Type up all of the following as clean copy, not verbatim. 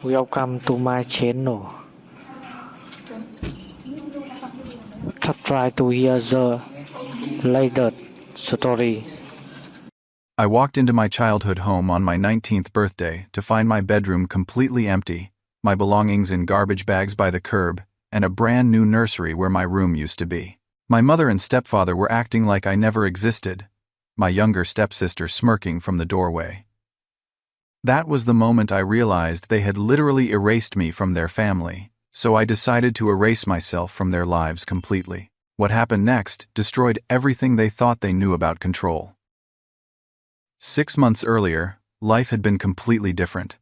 Welcome to my channel. Try to hear the latest story. I walked into my childhood home on my 19th birthday to find my bedroom completely empty, my belongings in garbage bags by the curb, and a brand new nursery where my room used to be. My mother and stepfather were acting like I never existed, my younger stepsister smirking from the doorway. That was the moment I realized they had literally erased me from their family, so I decided to erase myself from their lives completely. What happened next destroyed everything they thought they knew about control. 6 months earlier, life had been completely different.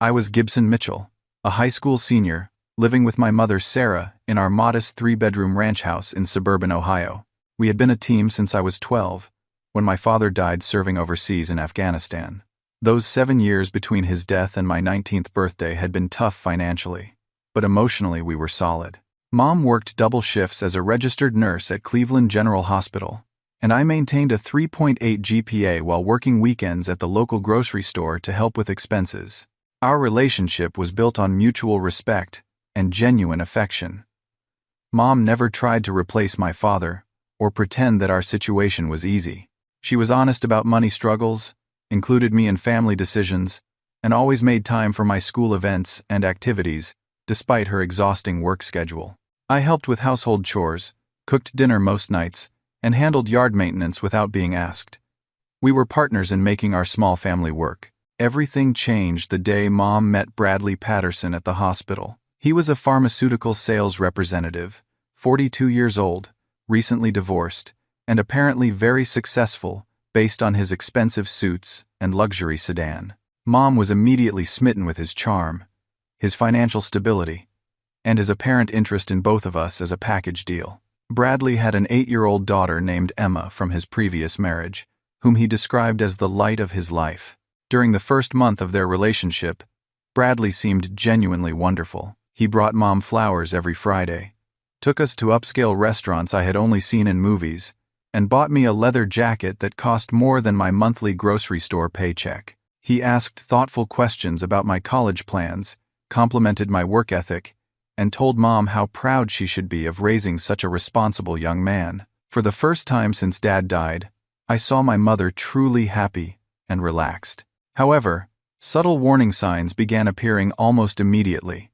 I was Gibson Mitchell, a high school senior, living with my mother Sarah in our modest 3-bedroom ranch house in suburban Ohio. We had been a team since I was 12, when my father died serving overseas in Afghanistan. Those 7 years between his death and my 19th birthday had been tough financially, but emotionally we were solid. Mom worked double shifts as a registered nurse at Cleveland General Hospital, and I maintained a 3.8 GPA while working weekends at the local grocery store to help with expenses. Our relationship was built on mutual respect and genuine affection. Mom never tried to replace my father or pretend that our situation was easy. She was honest about money struggles, included me in family decisions, and always made time for my school events and activities, despite her exhausting work schedule. I helped with household chores, cooked dinner most nights, and handled yard maintenance without being asked. We were partners in making our small family work. Everything changed the day Mom met Bradley Patterson at the hospital. He was a pharmaceutical sales representative, 42 years old, recently divorced, and apparently very successful based on his expensive suits and luxury sedan. Mom was immediately smitten with his charm, his financial stability, and his apparent interest in both of us as a package deal. Bradley had an 8-year-old daughter named Emma from his previous marriage, whom he described as the light of his life. During the first month of their relationship, Bradley seemed genuinely wonderful. He brought Mom flowers every Friday, took us to upscale restaurants I had only seen in movies, and bought me a leather jacket that cost more than my monthly grocery store paycheck. He asked thoughtful questions about my college plans, complimented my work ethic, and told Mom how proud she should be of raising such a responsible young man. For the first time since Dad died, I saw my mother truly happy and relaxed. However, subtle warning signs began appearing almost immediately.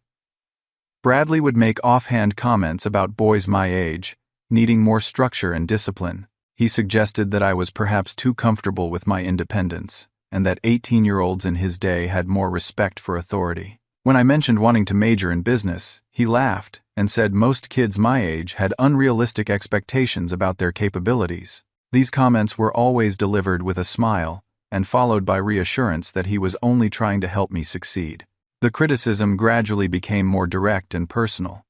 Bradley would make offhand comments about boys my age, needing more structure and discipline. He suggested that I was perhaps too comfortable with my independence, and that 18-year-olds in his day had more respect for authority. When I mentioned wanting to major in business, he laughed and said most kids my age had unrealistic expectations about their capabilities. These comments were always delivered with a smile and followed by reassurance that he was only trying to help me succeed. The criticism gradually became more direct and personal.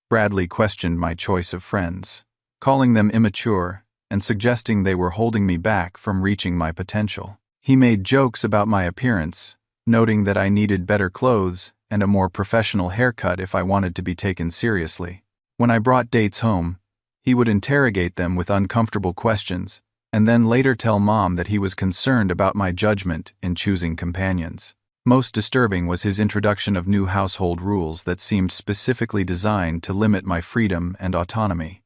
Bradley questioned my choice of friends, calling them immature and suggesting they were holding me back from reaching my potential. He made jokes about my appearance, noting that I needed better clothes and a more professional haircut if I wanted to be taken seriously. When I brought dates home, he would interrogate them with uncomfortable questions, and then later tell Mom that he was concerned about my judgment in choosing companions. Most disturbing was his introduction of new household rules that seemed specifically designed to limit my freedom and autonomy.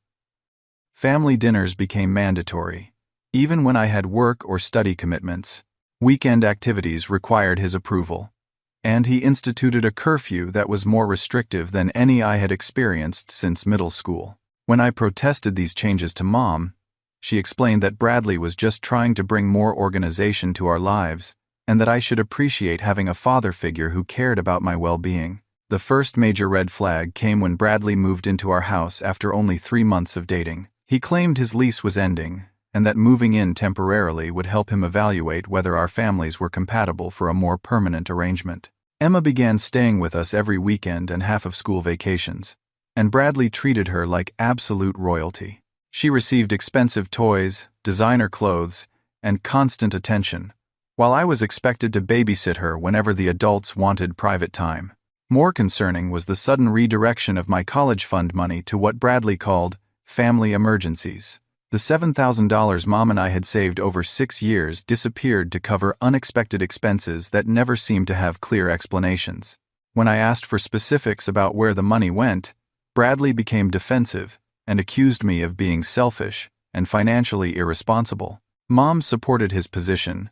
Family dinners became mandatory, even when I had work or study commitments. Weekend activities required his approval, and he instituted a curfew that was more restrictive than any I had experienced since middle school. When I protested these changes to Mom, she explained that Bradley was just trying to bring more organization to our lives, and that I should appreciate having a father figure who cared about my well-being. The first major red flag came when Bradley moved into our house after only 3 months of dating. He claimed his lease was ending, and that moving in temporarily would help him evaluate whether our families were compatible for a more permanent arrangement. Emma began staying with us every weekend and half of school vacations, and Bradley treated her like absolute royalty. She received expensive toys, designer clothes, and constant attention, while I was expected to babysit her whenever the adults wanted private time. More concerning was the sudden redirection of my college fund money to what Bradley called family emergencies. The $7,000 Mom and I had saved over 6 years disappeared to cover unexpected expenses that never seemed to have clear explanations. When I asked for specifics about where the money went, Bradley became defensive and accused me of being selfish and financially irresponsible. Mom supported his position,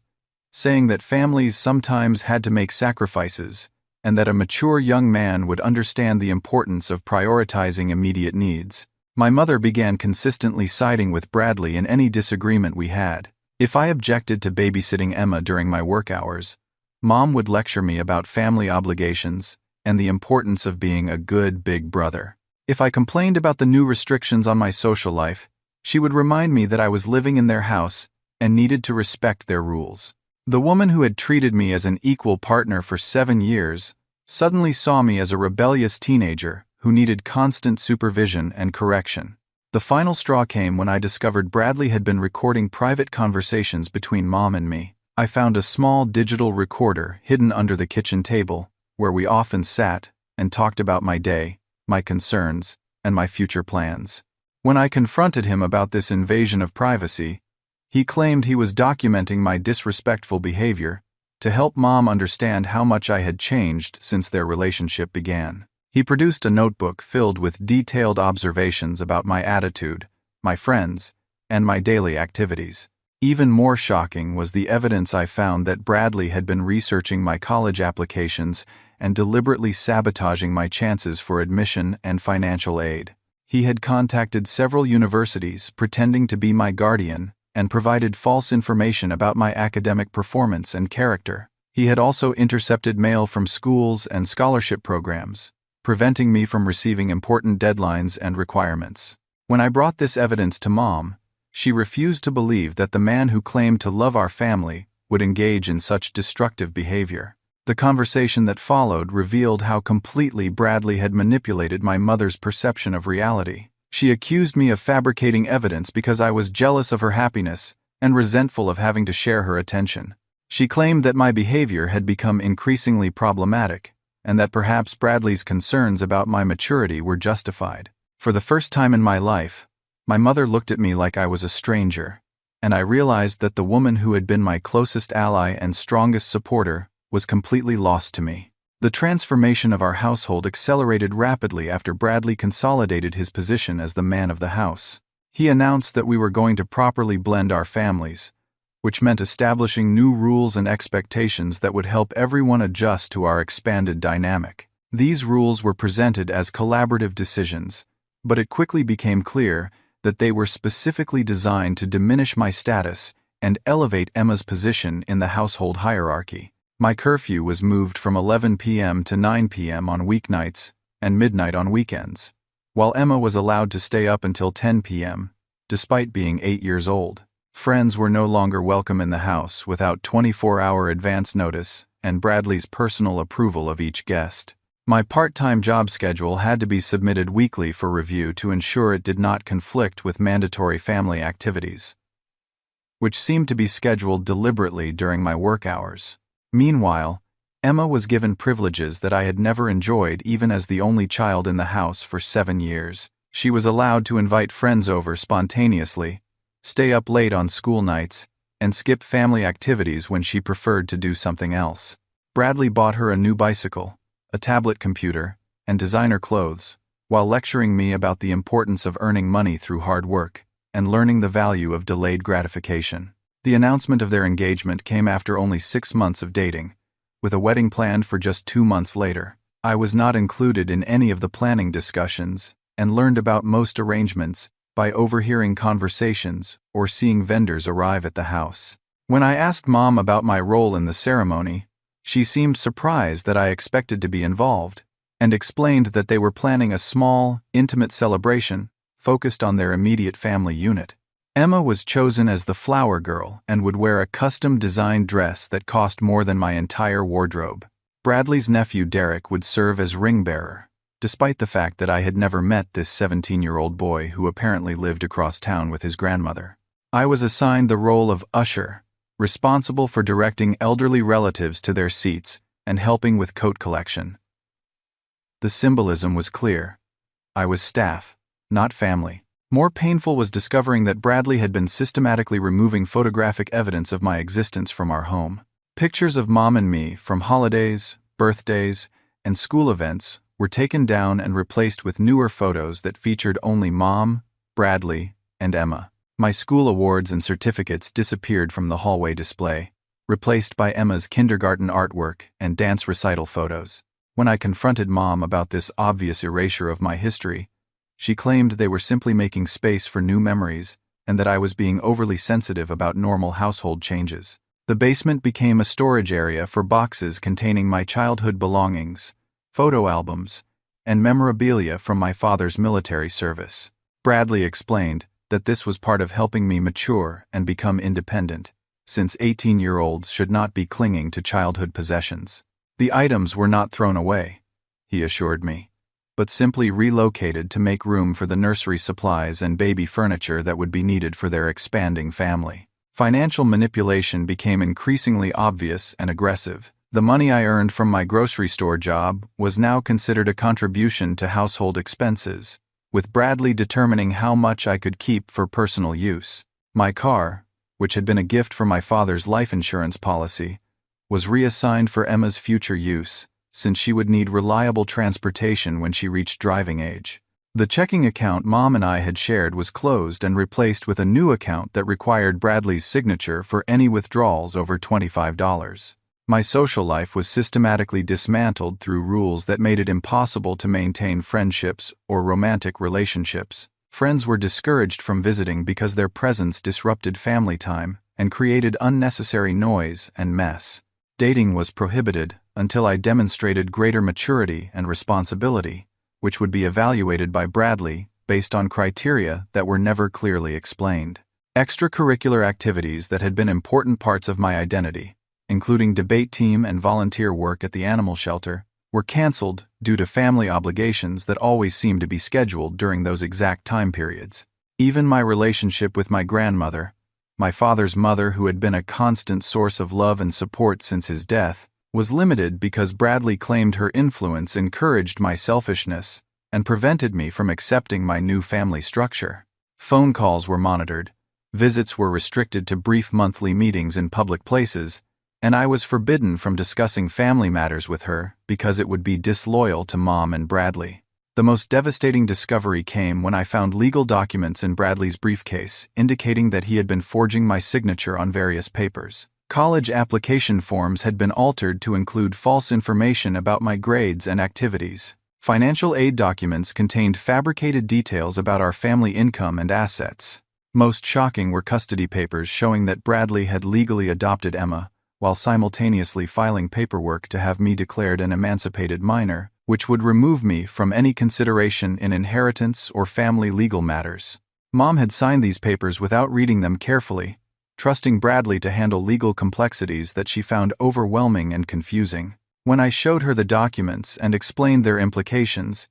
saying that families sometimes had to make sacrifices and that a mature young man would understand the importance of prioritizing immediate needs. My mother began consistently siding with Bradley in any disagreement we had. If I objected to babysitting Emma during my work hours, Mom would lecture me about family obligations and the importance of being a good big brother. If I complained about the new restrictions on my social life, she would remind me that I was living in their house and needed to respect their rules. The woman who had treated me as an equal partner for 7 years suddenly saw me as a rebellious teenager who needed constant supervision and correction. The final straw came when I discovered Bradley had been recording private conversations between Mom and me. I found a small digital recorder hidden under the kitchen table, where we often sat and talked about my day, my concerns, and my future plans. When I confronted him about this invasion of privacy, he claimed he was documenting my disrespectful behavior to help Mom understand how much I had changed since their relationship began. He produced a notebook filled with detailed observations about my attitude, my friends, and my daily activities. Even more shocking was the evidence I found that Bradley had been researching my college applications and deliberately sabotaging my chances for admission and financial aid. He had contacted several universities pretending to be my guardian and provided false information about my academic performance and character. He had also intercepted mail from schools and scholarship programs, preventing me from receiving important deadlines and requirements. When I brought this evidence to Mom, she refused to believe that the man who claimed to love our family would engage in such destructive behavior. The conversation that followed revealed how completely Bradley had manipulated my mother's perception of reality. She accused me of fabricating evidence because I was jealous of her happiness and resentful of having to share her attention. She claimed that my behavior had become increasingly problematic, and that perhaps Bradley's concerns about my maturity were justified. For the first time in my life, my mother looked at me like I was a stranger, and I realized that the woman who had been my closest ally and strongest supporter was completely lost to me. The transformation of our household accelerated rapidly after Bradley consolidated his position as the man of the house. He announced that we were going to properly blend our families, which meant establishing new rules and expectations that would help everyone adjust to our expanded dynamic. These rules were presented as collaborative decisions, but it quickly became clear that they were specifically designed to diminish my status and elevate Emma's position in the household hierarchy. My curfew was moved from 11 p.m. to 9 p.m. on weeknights and midnight on weekends, while Emma was allowed to stay up until 10 p.m., despite being 8 years old. Friends were no longer welcome in the house without 24-hour advance notice and Bradley's personal approval of each guest. My part-time job schedule had to be submitted weekly for review to ensure it did not conflict with mandatory family activities, which seemed to be scheduled deliberately during my work hours. Meanwhile, Emma was given privileges that I had never enjoyed even as the only child in the house for 7 years. She was allowed to invite friends over spontaneously, stay up late on school nights, and skip family activities when she preferred to do something else. Bradley bought her a new bicycle, a tablet computer, and designer clothes, while lecturing me about the importance of earning money through hard work and learning the value of delayed gratification. The announcement of their engagement came after only 6 months of dating, with a wedding planned for just 2 months later. I was not included in any of the planning discussions and learned about most arrangements by overhearing conversations or seeing vendors arrive at the house. When I asked Mom about my role in the ceremony, she seemed surprised that I expected to be involved, and explained that they were planning a small, intimate celebration focused on their immediate family unit. Emma was chosen as the flower girl and would wear a custom-designed dress that cost more than my entire wardrobe. Bradley's nephew Derek would serve as ring bearer, despite the fact that I had never met this 17-year-old boy who apparently lived across town with his grandmother. I was assigned the role of usher, responsible for directing elderly relatives to their seats and helping with coat collection. The symbolism was clear. I was staff, not family. More painful was discovering that Bradley had been systematically removing photographic evidence of my existence from our home. Pictures of Mom and me from holidays, birthdays, and school events were taken down and replaced with newer photos that featured only Mom, Bradley, and Emma. My school awards and certificates disappeared from the hallway display, replaced by Emma's kindergarten artwork and dance recital photos. When I confronted Mom about this obvious erasure of my history, she claimed they were simply making space for new memories and that I was being overly sensitive about normal household changes. The basement became a storage area for boxes containing my childhood belongings, photo albums, and memorabilia from my father's military service. Bradley explained that this was part of helping me mature and become independent, since 18-year-olds should not be clinging to childhood possessions. The items were not thrown away, he assured me, but simply relocated to make room for the nursery supplies and baby furniture that would be needed for their expanding family. Financial manipulation became increasingly obvious and aggressive. The money I earned from my grocery store job was now considered a contribution to household expenses, with Bradley determining how much I could keep for personal use. My car, which had been a gift from my father's life insurance policy, was reassigned for Emma's future use, since she would need reliable transportation when she reached driving age. The checking account Mom and I had shared was closed and replaced with a new account that required Bradley's signature for any withdrawals over $25. My social life was systematically dismantled through rules that made it impossible to maintain friendships or romantic relationships. Friends were discouraged from visiting because their presence disrupted family time and created unnecessary noise and mess. Dating was prohibited until I demonstrated greater maturity and responsibility, which would be evaluated by Bradley based on criteria that were never clearly explained. Extracurricular activities that had been important parts of my identity, including debate team and volunteer work at the animal shelter, were canceled due to family obligations that always seemed to be scheduled during those exact time periods. Even my relationship with my grandmother, my father's mother who had been a constant source of love and support since his death, was limited because Bradley claimed her influence encouraged my selfishness and prevented me from accepting my new family structure. Phone calls were monitored, visits were restricted to brief monthly meetings in public places, and I was forbidden from discussing family matters with her because it would be disloyal to Mom and Bradley. The most devastating discovery came when I found legal documents in Bradley's briefcase indicating that he had been forging my signature on various papers. College application forms had been altered to include false information about my grades and activities. Financial aid documents contained fabricated details about our family income and assets. Most shocking were custody papers showing that Bradley had legally adopted Emma, while simultaneously filing paperwork to have me declared an emancipated minor, which would remove me from any consideration in inheritance or family legal matters. Mom had signed these papers without reading them carefully, trusting Bradley to handle legal complexities that she found overwhelming and confusing. When I showed her the documents and explained their implications,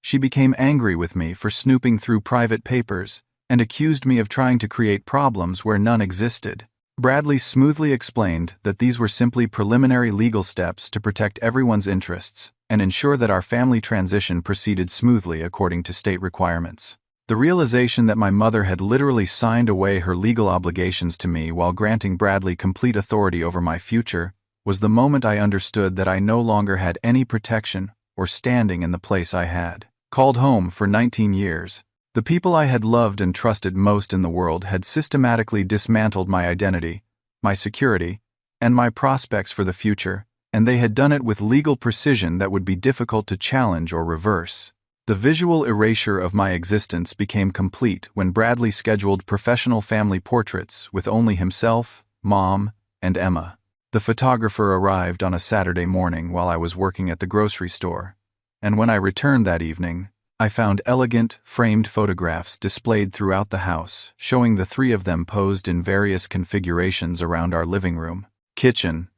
she became angry with me for snooping through private papers and accused me of trying to create problems where none existed. Bradley smoothly explained that these were simply preliminary legal steps to protect everyone's interests and ensure that our family transition proceeded smoothly according to state requirements. The realization that my mother had literally signed away her legal obligations to me while granting Bradley complete authority over my future was the moment I understood that I no longer had any protection or standing in the place I had called home for 19 years. The people I had loved and trusted most in the world had systematically dismantled my identity, my security, and my prospects for the future, and they had done it with legal precision that would be difficult to challenge or reverse. The visual erasure of my existence became complete when Bradley scheduled professional family portraits with only himself, Mom, and Emma. The photographer arrived on a Saturday morning while I was working at the grocery store, and when I returned that evening, I found elegant, framed photographs displayed throughout the house, showing the three of them posed in various configurations around our living room, kitchen,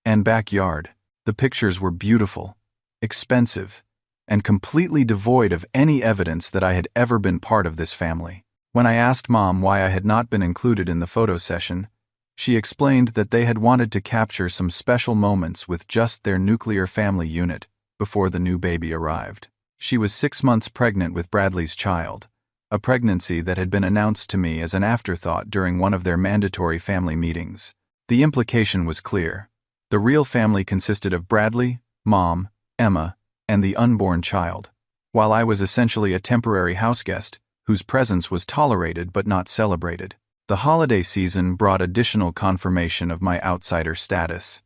and backyard. The pictures were beautiful, expensive, and completely devoid of any evidence that I had ever been part of this family. When I asked Mom why I had not been included in the photo session, she explained that they had wanted to capture some special moments with just their nuclear family unit before the new baby arrived. She was 6 months pregnant with Bradley's child, a pregnancy that had been announced to me as an afterthought during one of their mandatory family meetings. The implication was clear. The real family consisted of Bradley, Mom, Emma, and the unborn child, while I was essentially a temporary houseguest, whose presence was tolerated but not celebrated. The holiday season brought additional confirmation of my outsider status.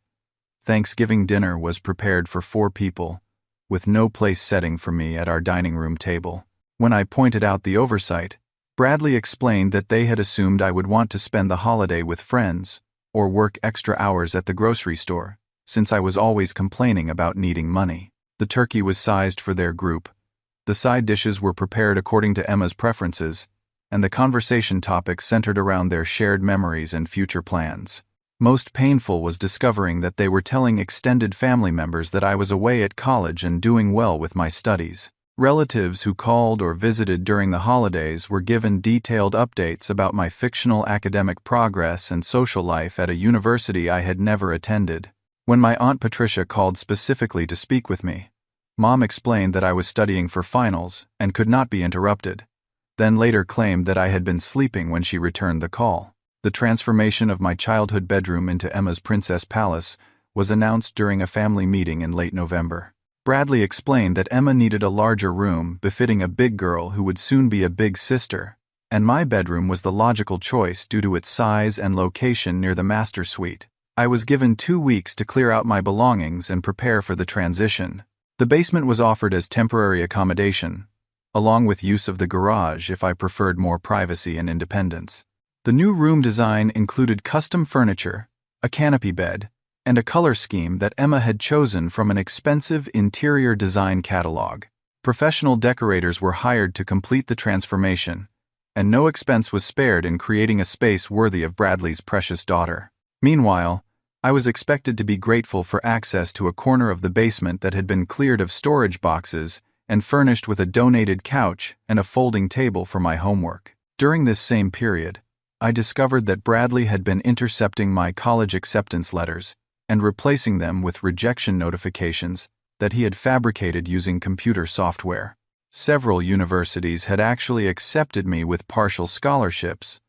Thanksgiving dinner was prepared for 4 people, with no place setting for me at our dining room table. When I pointed out the oversight, Bradley explained that they had assumed I would want to spend the holiday with friends, or work extra hours at the grocery store, since I was always complaining about needing money. The turkey was sized for their group. The side dishes were prepared according to Emma's preferences, and the conversation topics centered around their shared memories and future plans. Most painful was discovering that they were telling extended family members that I was away at college and doing well with my studies. Relatives who called or visited during the holidays were given detailed updates about my fictional academic progress and social life at a university I had never attended. When my Aunt Patricia called specifically to speak with me, Mom explained that I was studying for finals and could not be interrupted, then later claimed that I had been sleeping when she returned the call. The transformation of my childhood bedroom into Emma's Princess Palace was announced during a family meeting in late November. Bradley explained that Emma needed a larger room befitting a big girl who would soon be a big sister, and my bedroom was the logical choice due to its size and location near the master suite. I was given 2 weeks to clear out my belongings and prepare for the transition. The basement was offered as temporary accommodation, along with use of the garage if I preferred more privacy and independence. The new room design included custom furniture, a canopy bed, and a color scheme that Emma had chosen from an expensive interior design catalog. Professional decorators were hired to complete the transformation, and no expense was spared in creating a space worthy of Bradley's precious daughter. Meanwhile, I was expected to be grateful for access to a corner of the basement that had been cleared of storage boxes and furnished with a donated couch and a folding table for my homework. During this same period, I discovered that Bradley had been intercepting my college acceptance letters and replacing them with rejection notifications that he had fabricated using computer software. Several universities had actually accepted me with partial scholarships,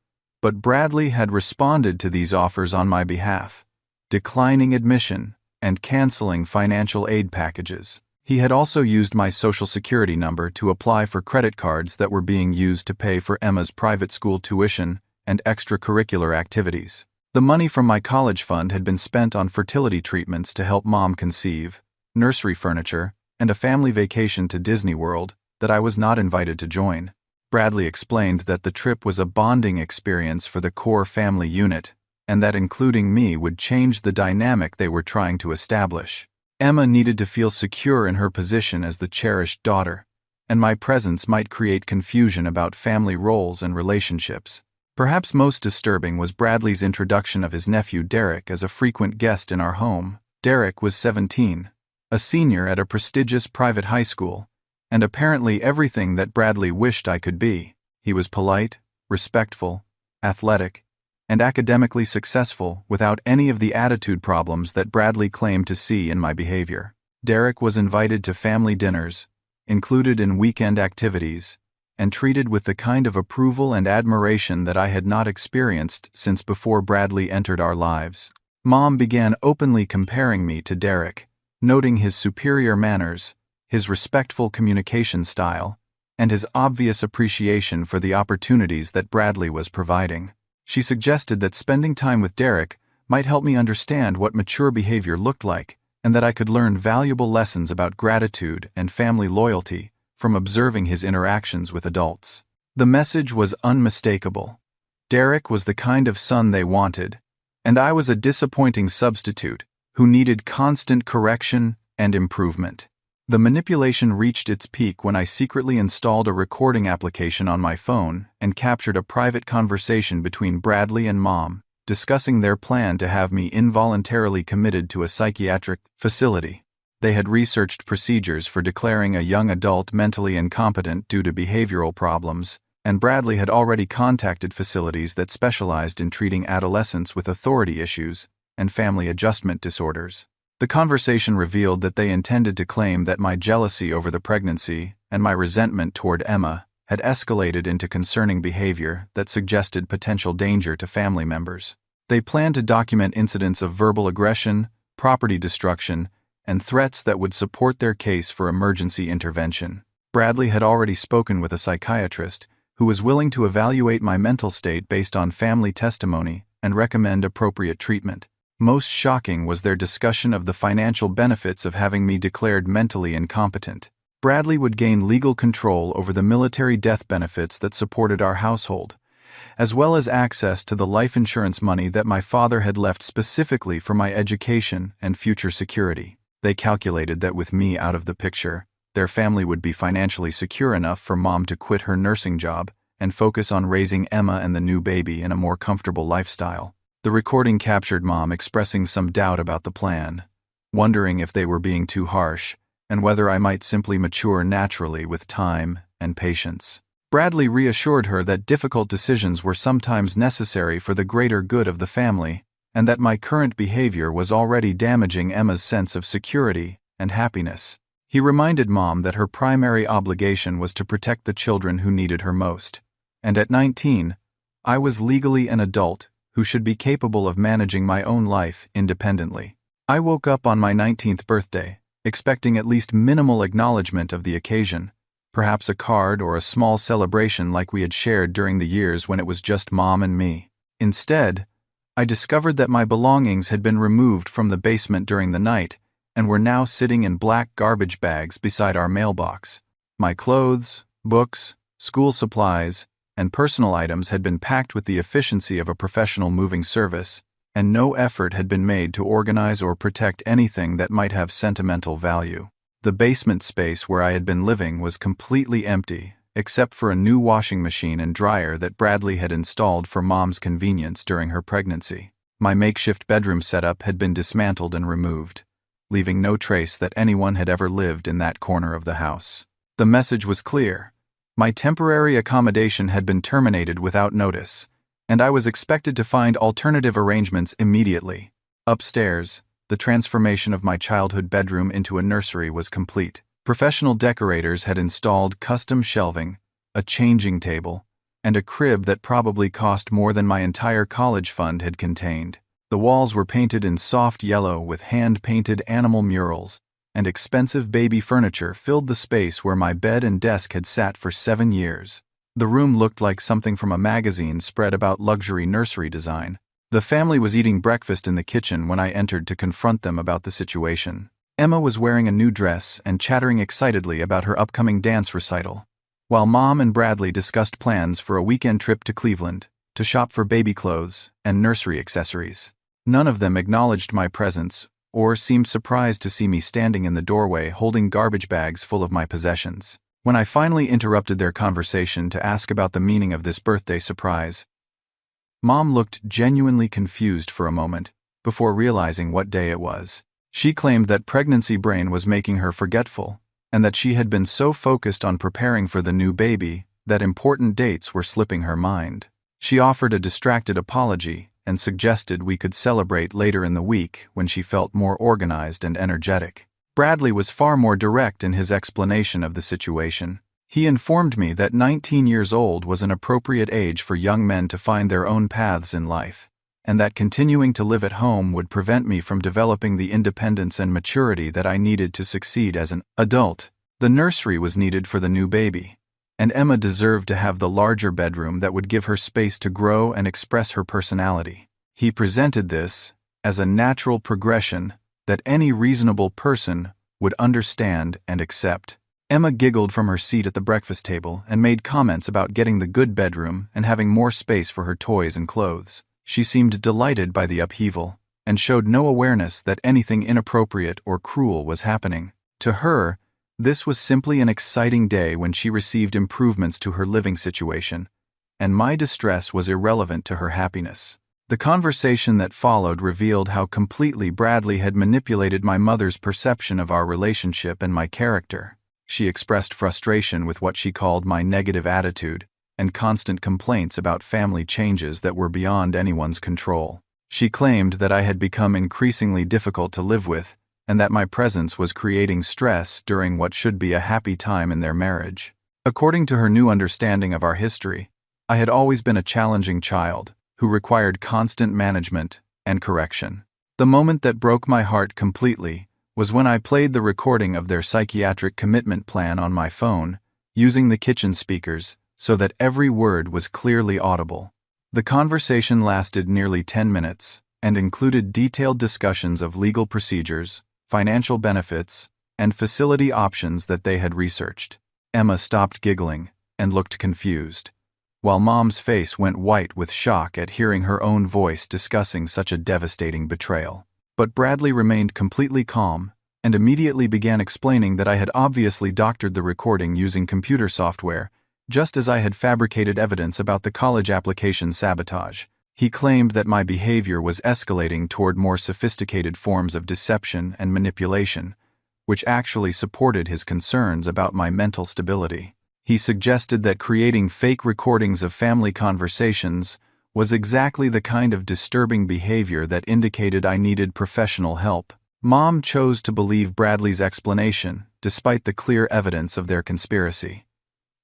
but Bradley had responded to these offers on my behalf, declining admission and canceling financial aid packages. He had also used my social security number to apply for credit cards that were being used to pay for Emma's private school tuition and extracurricular activities. The money from my college fund had been spent on fertility treatments to help Mom conceive, nursery furniture, and a family vacation to Disney World that I was not invited to join. Bradley explained that the trip was a bonding experience for the core family unit, and that including me would change the dynamic they were trying to establish. Emma needed to feel secure in her position as the cherished daughter, and my presence might create confusion about family roles and relationships. Perhaps most disturbing was Bradley's introduction of his nephew Derek as a frequent guest in our home. Derek was 17, a senior at a prestigious private high school, and apparently everything that Bradley wished I could be. He was polite, respectful, athletic, and academically successful without any of the attitude problems that Bradley claimed to see in my behavior. Derek was invited to family dinners, included in weekend activities, and treated with the kind of approval and admiration that I had not experienced since before Bradley entered our lives. Mom began openly comparing me to Derek, noting his superior manners, his respectful communication style, and his obvious appreciation for the opportunities that Bradley was providing. She suggested that spending time with Derek might help me understand what mature behavior looked like, and that I could learn valuable lessons about gratitude and family loyalty from observing his interactions with adults. The message was unmistakable. Derek was the kind of son they wanted, and I was a disappointing substitute who needed constant correction and improvement. The manipulation reached its peak when I secretly installed a recording application on my phone and captured a private conversation between Bradley and Mom, discussing their plan to have me involuntarily committed to a psychiatric facility. They had researched procedures for declaring a young adult mentally incompetent due to behavioral problems, and Bradley had already contacted facilities that specialized in treating adolescents with authority issues and family adjustment disorders. The conversation revealed that they intended to claim that my jealousy over the pregnancy and my resentment toward Emma had escalated into concerning behavior that suggested potential danger to family members. They planned to document incidents of verbal aggression, property destruction, and threats that would support their case for emergency intervention. Bradley had already spoken with a psychiatrist who was willing to evaluate my mental state based on family testimony and recommend appropriate treatment. Most shocking was their discussion of the financial benefits of having me declared mentally incompetent. Bradley would gain legal control over the military death benefits that supported our household, as well as access to the life insurance money that my father had left specifically for my education and future security. They calculated that with me out of the picture, their family would be financially secure enough for Mom to quit her nursing job and focus on raising Emma and the new baby in a more comfortable lifestyle. The recording captured Mom expressing some doubt about the plan, wondering if they were being too harsh, and whether I might simply mature naturally with time and patience. Bradley reassured her that difficult decisions were sometimes necessary for the greater good of the family, and that my current behavior was already damaging Emma's sense of security and happiness. He reminded Mom that her primary obligation was to protect the children who needed her most, and at 19, I was legally an adult who should be capable of managing my own life independently. I woke up on my 19th birthday, expecting at least minimal acknowledgement of the occasion, perhaps a card or a small celebration like we had shared during the years when it was just Mom and me. Instead, I discovered that my belongings had been removed from the basement during the night and were now sitting in black garbage bags beside our mailbox. My clothes, books, school supplies, and personal items had been packed with the efficiency of a professional moving service, and no effort had been made to organize or protect anything that might have sentimental value. The basement space where I had been living was completely empty, except for a new washing machine and dryer that Bradley had installed for Mom's convenience during her pregnancy. My makeshift bedroom setup had been dismantled and removed, leaving no trace that anyone had ever lived in that corner of the house. The message was clear. My temporary accommodation had been terminated without notice, and I was expected to find alternative arrangements immediately. Upstairs, the transformation of my childhood bedroom into a nursery was complete. Professional decorators had installed custom shelving, a changing table, and a crib that probably cost more than my entire college fund had contained. The walls were painted in soft yellow with hand-painted animal murals, and expensive baby furniture filled the space where my bed and desk had sat for 7 years. The room looked like something from a magazine spread about luxury nursery design. The family was eating breakfast in the kitchen when I entered to confront them about the situation. Emma was wearing a new dress and chattering excitedly about her upcoming dance recital, while Mom and Bradley discussed plans for a weekend trip to Cleveland to shop for baby clothes and nursery accessories. None of them acknowledged my presence or seemed surprised to see me standing in the doorway holding garbage bags full of my possessions. When I finally interrupted their conversation to ask about the meaning of this birthday surprise, Mom looked genuinely confused for a moment before realizing what day it was. She claimed that pregnancy brain was making her forgetful, and that she had been so focused on preparing for the new baby that important dates were slipping her mind. She offered a distracted apology and suggested we could celebrate later in the week when she felt more organized and energetic. Bradley was far more direct in his explanation of the situation. He informed me that 19 years old was an appropriate age for young men to find their own paths in life, and that continuing to live at home would prevent me from developing the independence and maturity that I needed to succeed as an adult. The nursery was needed for the new baby, and Emma deserved to have the larger bedroom that would give her space to grow and express her personality. He presented this as a natural progression that any reasonable person would understand and accept. Emma giggled from her seat at the breakfast table and made comments about getting the good bedroom and having more space for her toys and clothes. She seemed delighted by the upheaval and showed no awareness that anything inappropriate or cruel was happening. To her, this was simply an exciting day when she received improvements to her living situation, and my distress was irrelevant to her happiness. The conversation that followed revealed how completely Bradley had manipulated my mother's perception of our relationship and my character. She expressed frustration with what she called my negative attitude and constant complaints about family changes that were beyond anyone's control. She claimed that I had become increasingly difficult to live with, and that my presence was creating stress during what should be a happy time in their marriage. According to her new understanding of our history, I had always been a challenging child who required constant management and correction. The moment that broke my heart completely was when I played the recording of their psychiatric commitment plan on my phone, using the kitchen speakers so that every word was clearly audible. The conversation lasted nearly 10 minutes and included detailed discussions of legal procedures, financial benefits, and facility options that they had researched. Emma stopped giggling and looked confused, while Mom's face went white with shock at hearing her own voice discussing such a devastating betrayal. But Bradley remained completely calm and immediately began explaining that I had obviously doctored the recording using computer software, just as I had fabricated evidence about the college application sabotage. He claimed that my behavior was escalating toward more sophisticated forms of deception and manipulation, which actually supported his concerns about my mental stability. He suggested that creating fake recordings of family conversations was exactly the kind of disturbing behavior that indicated I needed professional help. Mom chose to believe Bradley's explanation, despite the clear evidence of their conspiracy.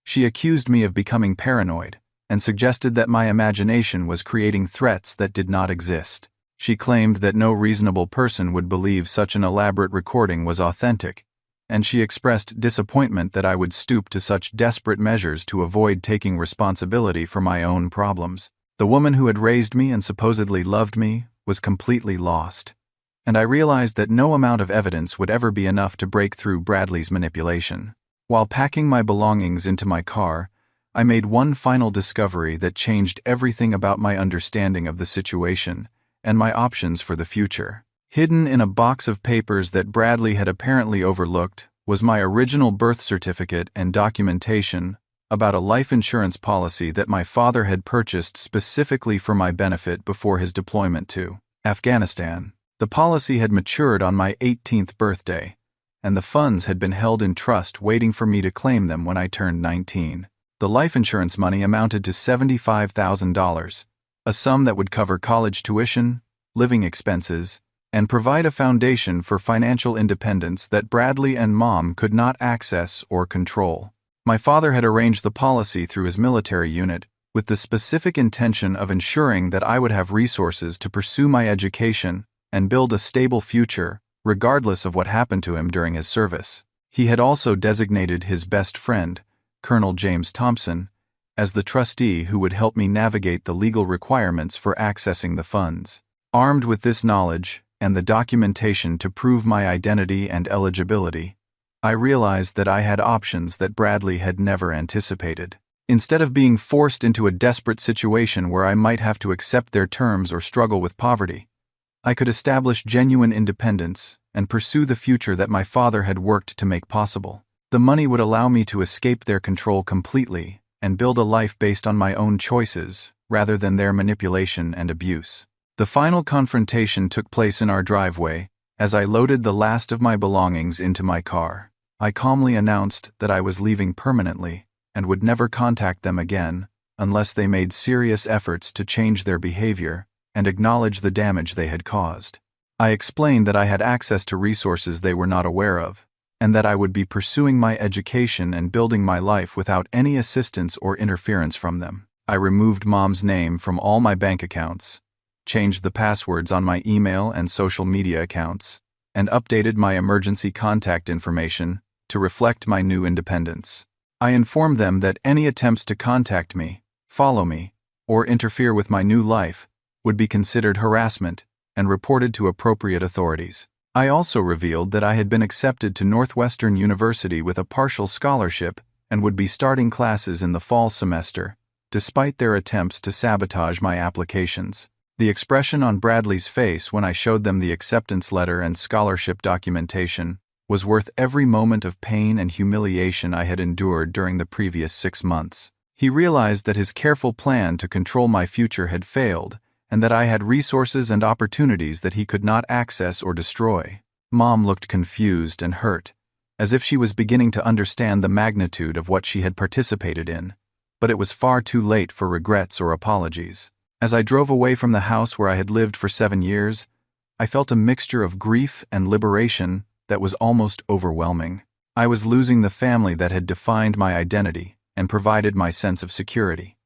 She accused me of becoming paranoid and suggested that my imagination was creating threats that did not exist. She claimed that no reasonable person would believe such an elaborate recording was authentic, and she expressed disappointment that I would stoop to such desperate measures to avoid taking responsibility for my own problems. The woman who had raised me and supposedly loved me was completely lost, and I realized that no amount of evidence would ever be enough to break through Bradley's manipulation. While packing my belongings into my car, I made one final discovery that changed everything about my understanding of the situation and my options for the future. Hidden in a box of papers that Bradley had apparently overlooked was my original birth certificate and documentation about a life insurance policy that my father had purchased specifically for my benefit before his deployment to Afghanistan. The policy had matured on my 18th birthday, and the funds had been held in trust waiting for me to claim them when I turned 19. The life insurance money amounted to $75,000, a sum that would cover college tuition, living expenses, and provide a foundation for financial independence that Bradley and Mom could not access or control. My father had arranged the policy through his military unit with the specific intention of ensuring that I would have resources to pursue my education and build a stable future, regardless of what happened to him during his service. He had also designated his best friend, Colonel James Thompson, as the trustee who would help me navigate the legal requirements for accessing the funds. Armed with this knowledge and the documentation to prove my identity and eligibility, I realized that I had options that Bradley had never anticipated. Instead of being forced into a desperate situation where I might have to accept their terms or struggle with poverty, I could establish genuine independence and pursue the future that my father had worked to make possible. The money would allow me to escape their control completely and build a life based on my own choices rather than their manipulation and abuse. The final confrontation took place in our driveway as I loaded the last of my belongings into my car. I calmly announced that I was leaving permanently and would never contact them again unless they made serious efforts to change their behavior and acknowledge the damage they had caused. I explained that I had access to resources they were not aware of, and that I would be pursuing my education and building my life without any assistance or interference from them. I removed Mom's name from all my bank accounts, changed the passwords on my email and social media accounts, and updated my emergency contact information to reflect my new independence. I informed them that any attempts to contact me, follow me, or interfere with my new life would be considered harassment and reported to appropriate authorities. I also revealed that I had been accepted to Northwestern University with a partial scholarship and would be starting classes in the fall semester, despite their attempts to sabotage my applications. The expression on Bradley's face when I showed them the acceptance letter and scholarship documentation was worth every moment of pain and humiliation I had endured during the previous 6 months. He realized that his careful plan to control my future had failed, and that I had resources and opportunities that he could not access or destroy. Mom looked confused and hurt, as if she was beginning to understand the magnitude of what she had participated in, but it was far too late for regrets or apologies. As I drove away from the house where I had lived for 7 years, I felt a mixture of grief and liberation that was almost overwhelming. I was losing the family that had defined my identity and provided my sense of security.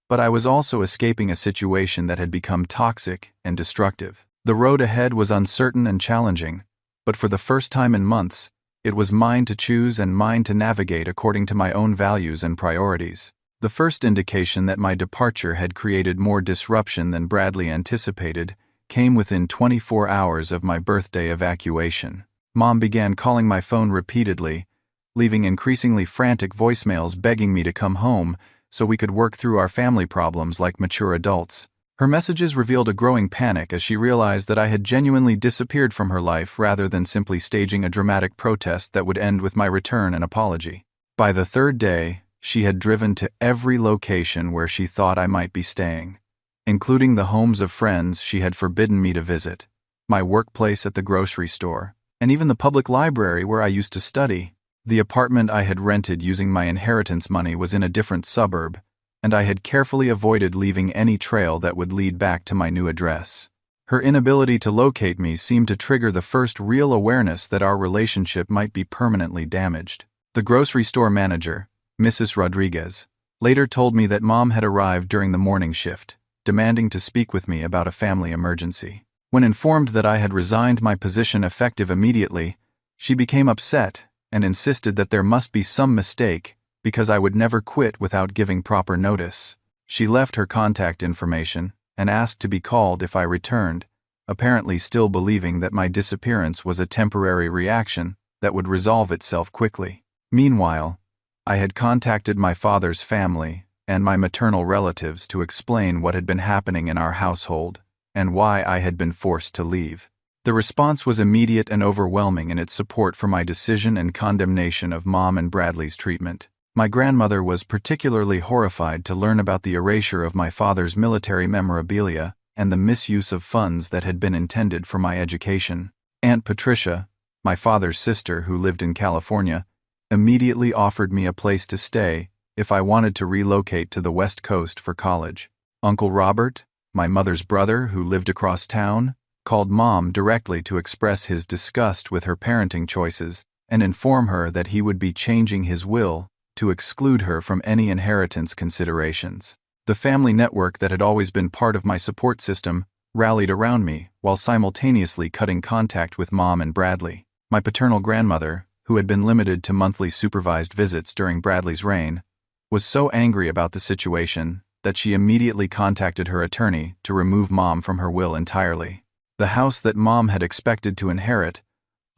But I was also escaping a situation that had become toxic and destructive. The road ahead was uncertain and challenging, but for the first time in months, it was mine to choose and mine to navigate according to my own values and priorities. The first indication that my departure had created more disruption than Bradley anticipated came within 24 hours of my birthday evacuation. Mom began calling my phone repeatedly, leaving increasingly frantic voicemails begging me to come home so we could work through our family problems like mature adults. Her messages revealed a growing panic as she realized that I had genuinely disappeared from her life rather than simply staging a dramatic protest that would end with my return and apology. By the third day, she had driven to every location where she thought I might be staying, including the homes of friends she had forbidden me to visit, my workplace at the grocery store, and even the public library where I used to study. The apartment I had rented using my inheritance money was in a different suburb, and I had carefully avoided leaving any trail that would lead back to my new address. Her inability to locate me seemed to trigger the first real awareness that our relationship might be permanently damaged. The grocery store manager, Mrs. Rodriguez, later told me that Mom had arrived during the morning shift, demanding to speak with me about a family emergency. When informed that I had resigned my position effective immediately, she became upset and insisted that there must be some mistake because I would never quit without giving proper notice. She left her contact information and asked to be called if I returned, apparently still believing that my disappearance was a temporary reaction that would resolve itself quickly. Meanwhile, I had contacted my father's family and my maternal relatives to explain what had been happening in our household and why I had been forced to leave. The response was immediate and overwhelming in its support for my decision and condemnation of Mom and Bradley's treatment. My grandmother was particularly horrified to learn about the erasure of my father's military memorabilia and the misuse of funds that had been intended for my education. Aunt Patricia, my father's sister who lived in California, immediately offered me a place to stay if I wanted to relocate to the West Coast for college. Uncle Robert, my mother's brother who lived across town, called Mom directly to express his disgust with her parenting choices and inform her that he would be changing his will to exclude her from any inheritance considerations. The family network that had always been part of my support system rallied around me while simultaneously cutting contact with Mom and Bradley. My paternal grandmother, who had been limited to monthly supervised visits during Bradley's reign, was so angry about the situation that she immediately contacted her attorney to remove Mom from her will entirely. The house that Mom had expected to inherit,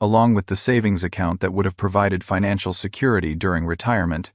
along with the savings account that would have provided financial security during retirement,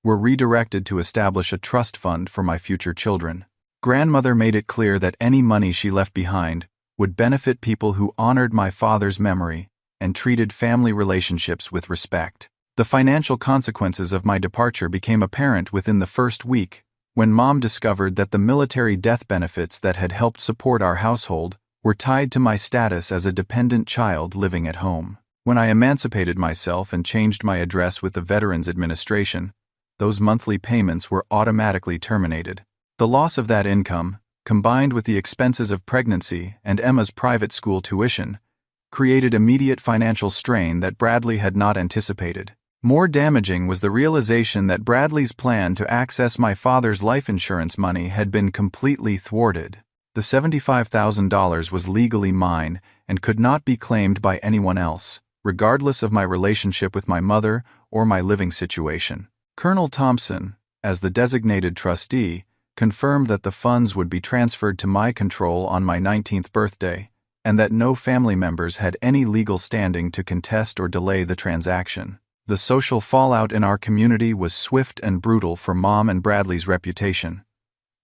were redirected to establish a trust fund for my future children. Grandmother made it clear that any money she left behind would benefit people who honored my father's memory and treated family relationships with respect. The financial consequences of my departure became apparent within the first week when Mom discovered that the military death benefits that had helped support our household were tied to my status as a dependent child living at home. When I emancipated myself and changed my address with the Veterans Administration, those monthly payments were automatically terminated. The loss of that income, combined with the expenses of pregnancy and Emma's private school tuition, created immediate financial strain that Bradley had not anticipated. More damaging was the realization that Bradley's plan to access my father's life insurance money had been completely thwarted. The $75,000 was legally mine and could not be claimed by anyone else, regardless of my relationship with my mother or my living situation. Colonel Thompson, as the designated trustee, confirmed that the funds would be transferred to my control on my 19th birthday, and that no family members had any legal standing to contest or delay the transaction. The social fallout in our community was swift and brutal for Mom and Bradley's reputation.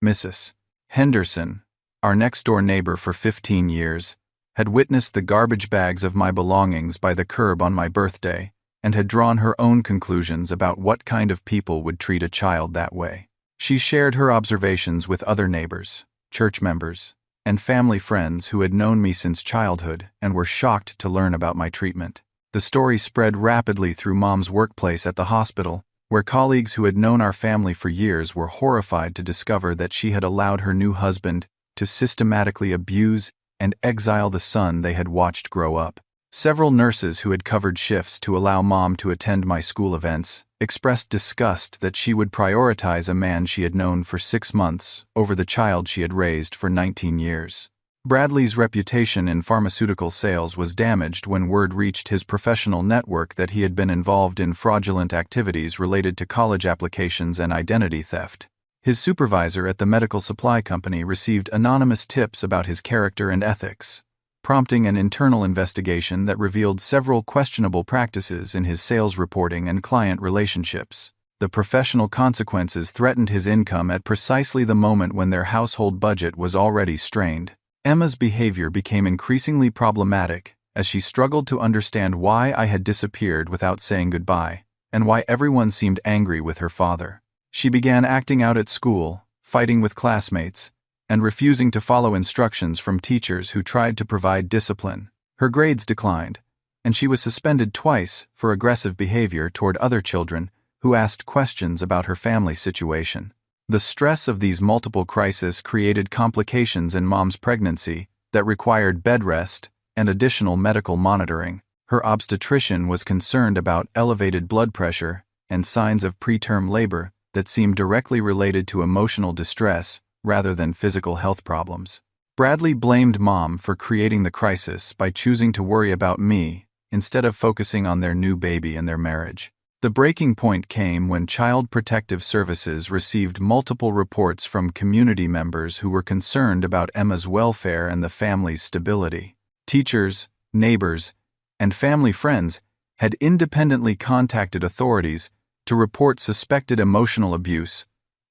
Mrs. Henderson, our next-door neighbor for 15 years, had witnessed the garbage bags of my belongings by the curb on my birthday and had drawn her own conclusions about what kind of people would treat a child that way. She shared her observations with other neighbors, church members, and family friends who had known me since childhood and were shocked to learn about my treatment. The story spread rapidly through Mom's workplace at the hospital, where colleagues who had known our family for years were horrified to discover that she had allowed her new husband to systematically abuse and exile the son they had watched grow up. Several nurses who had covered shifts to allow Mom to attend my school events expressed disgust that she would prioritize a man she had known for 6 months over the child she had raised for 19 years. Bradley's reputation in pharmaceutical sales was damaged when word reached his professional network that he had been involved in fraudulent activities related to college applications and identity theft. His supervisor at the medical supply company received anonymous tips about his character and ethics, prompting an internal investigation that revealed several questionable practices in his sales reporting and client relationships. The professional consequences threatened his income at precisely the moment when their household budget was already strained. Emma's behavior became increasingly problematic as she struggled to understand why I had disappeared without saying goodbye, and why everyone seemed angry with her father. She began acting out at school, fighting with classmates, and refusing to follow instructions from teachers who tried to provide discipline. Her grades declined, and she was suspended twice for aggressive behavior toward other children who asked questions about her family situation. The stress of these multiple crises created complications in Mom's pregnancy that required bed rest and additional medical monitoring. Her obstetrician was concerned about elevated blood pressure and signs of preterm labor that seemed directly related to emotional distress rather than physical health problems. Bradley blamed Mom for creating the crisis by choosing to worry about me instead of focusing on their new baby and their marriage. The breaking point came when Child Protective Services received multiple reports from community members who were concerned about Emma's welfare and the family's stability. Teachers, neighbors, and family friends had independently contacted authorities to report suspected emotional abuse,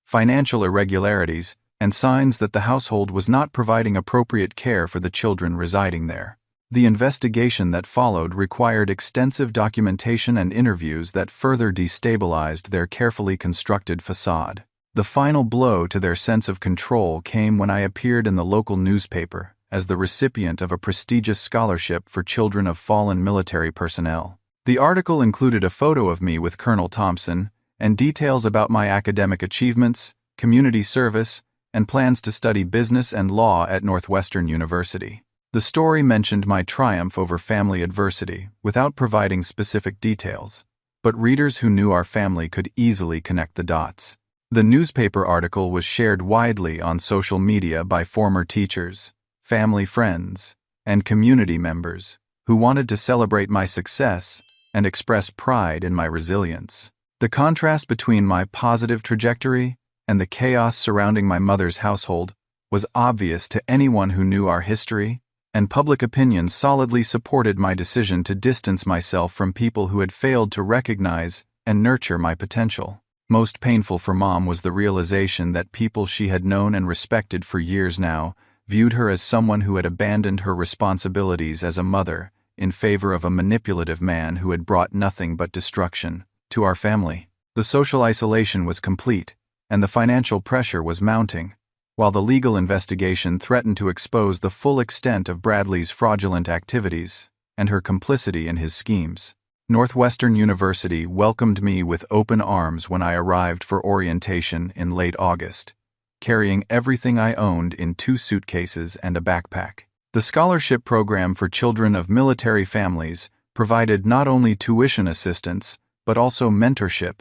financial irregularities, and signs that the household was not providing appropriate care for the children residing there. The investigation that followed required extensive documentation and interviews that further destabilized their carefully constructed facade. The final blow to their sense of control came when I appeared in the local newspaper as the recipient of a prestigious scholarship for children of fallen military personnel. The article included a photo of me with Colonel Thompson and details about my academic achievements, community service, and plans to study business and law at Northwestern University. The story mentioned my triumph over family adversity without providing specific details, but readers who knew our family could easily connect the dots. The newspaper article was shared widely on social media by former teachers, family friends, and community members who wanted to celebrate my success and express pride in my resilience. The contrast between my positive trajectory and the chaos surrounding my mother's household was obvious to anyone who knew our history, and public opinion solidly supported my decision to distance myself from people who had failed to recognize and nurture my potential. Most painful for Mom was the realization that people she had known and respected for years now viewed her as someone who had abandoned her responsibilities as a mother in favor of a manipulative man who had brought nothing but destruction to our family. The social isolation was complete, and the financial pressure was mounting, while the legal investigation threatened to expose the full extent of Bradley's fraudulent activities and her complicity in his schemes. Northwestern University welcomed me with open arms when I arrived for orientation in late August, carrying everything I owned in 2 suitcases and a backpack. The scholarship program for children of military families provided not only tuition assistance, but also mentorship,